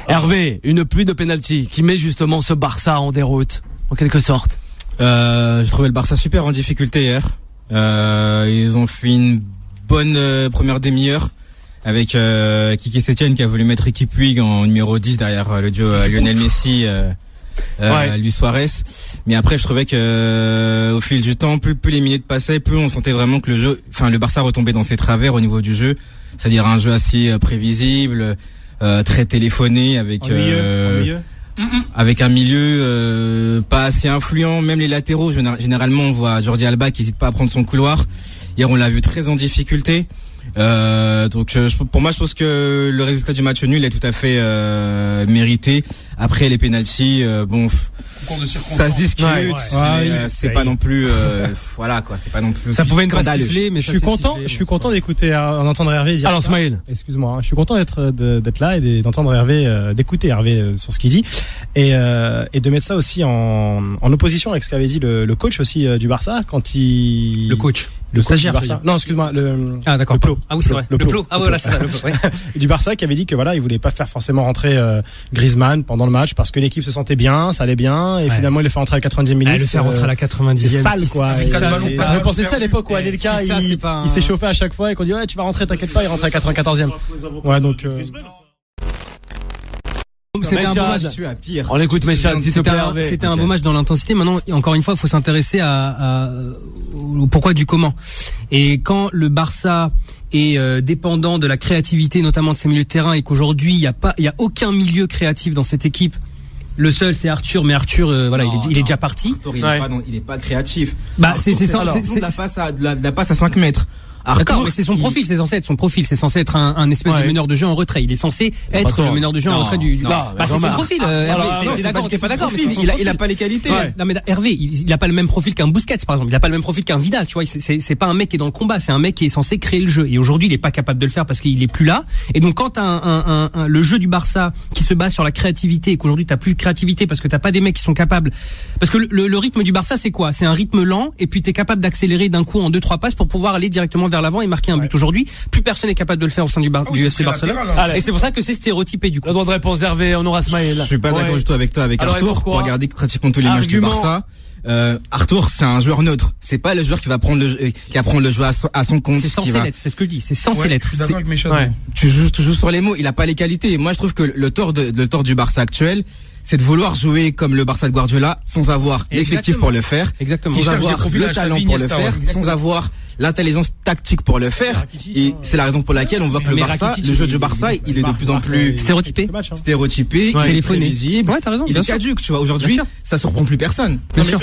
Hervé, une pluie de pénalty qui met justement ce Barça en déroute, en quelque sorte. Je trouvais le Barça super en difficulté hier. Ils ont fait une bonne première demi-heure avec Kiki Setien qui a voulu mettre Ricky Puig en numéro 10 derrière le duo Lionel Messi. Luis Suarez. Mais après, je trouvais que au fil du temps, plus les minutes passaient, plus on sentait vraiment que le Barça retombait dans ses travers au niveau du jeu, c'est-à-dire un jeu assez prévisible, très téléphoné, avec avec un milieu pas assez influent. Même les latéraux, généralement, on voit Jordi Alba qui n'hésite pas à prendre son couloir. Hier, on l'a vu très en difficulté. Donc pour moi, je pense que le résultat du match nul est tout à fait mérité. Après les pénaltys, ça se discute, c'est pas non plus voilà quoi, c'est pas non plus. Ça pouvait être sifflé, mais je suis content d'écouter, d'entendre Hervé dire. Alors Smaïl, excuse-moi, je suis content d'être là et d'entendre Hervé, d'écouter Hervé sur ce qu'il dit et de mettre ça aussi en opposition avec ce qu'avait dit le coach aussi du Barça quand il. Le coach. Le stagiaire. Non, excuse-moi. Ah d'accord. Le Plot. Ah oui c'est vrai. Le Plot. Ah voilà c'est ça. Le Plot, ouais. Du Barça qui avait dit que voilà, il voulait pas faire forcément rentrer Griezmann pendant le match parce que l'équipe se sentait bien, ça allait bien et finalement il le fait rentrer à la 90e minute. Le faire rentrer à la 90e. C'est sale quoi. Vous pensez de ça à l'époque où Anelka il s'est chauffé à chaque fois et qu'on dit ouais tu vas rentrer, t'inquiète pas, il rentre à la 94e. Ouais donc. C'était un beau match. On écoute Méchad, c'était un beau match dans l'intensité. Maintenant, encore une fois, il faut s'intéresser au pourquoi du comment. Et quand le Barça est dépendant de la créativité, notamment de ses milieux de terrain, et qu'aujourd'hui il y a aucun milieu créatif dans cette équipe. Le seul c'est Arthur, mais Arthur il est déjà parti. Arthur, il est pas créatif. Bah c'est la passe à 5 mètres. D'accord, mais c'est son profil, c'est censé être son profil, c'est censé être un espèce de meneur de jeu en retrait. Il est censé être le meneur de jeu en retrait du. C'est son profil. Hervé, t'es pas d'accord. Il a pas les qualités. Non mais Hervé, il a pas le même profil qu'un Busquets par exemple. Il a pas le même profil qu'un Vidal. Tu vois, c'est pas un mec qui est dans le combat. C'est un mec qui est censé créer le jeu. Et aujourd'hui, il est pas capable de le faire parce qu'il est plus là. Et donc quand le jeu du Barça qui se base sur la créativité et qu'aujourd'hui t'as plus de créativité parce que t'as pas des mecs qui sont capables. Parce que le rythme du Barça c'est quoi? C'est un rythme lent et puis t'es capable d'accélérer d'un coup en 2-3 passes pour pouvoir aller directement vers l'avant et marquer un but. Aujourd'hui, plus personne n'est capable de le faire au sein du FC Barcelone. Et c'est pour ça que c'est stéréotypé du coup. Le droit de réponse d'Hervé, on aura Smaïl. Je suis pas d'accord du tout avec toi, avec Arthur. Pour regarder pratiquement tous les matchs du Barça. Arthur, c'est un joueur neutre. C'est pas le joueur qui va prendre le jeu à son compte. C'est censé l'être, c'est ce que je dis. C'est censé l'être. Je suis d'accord avec Méchad. Tu joues sur les mots. Il a pas les qualités. Moi, je trouve que le tort du Barça actuel, c'est de vouloir jouer comme le Barça de Guardiola sans avoir l'effectif pour le faire, sans avoir le talent pour le faire, sans avoir l'intelligence tactique pour le faire. Et c'est la raison pour laquelle on voit que le jeu du Barça, il est de plus en plus stéréotypé, téléphoné, prévisible. Ouais, t'as raison. Il est caduque, tu vois. Aujourd'hui, ça surprend plus personne. Bien sûr.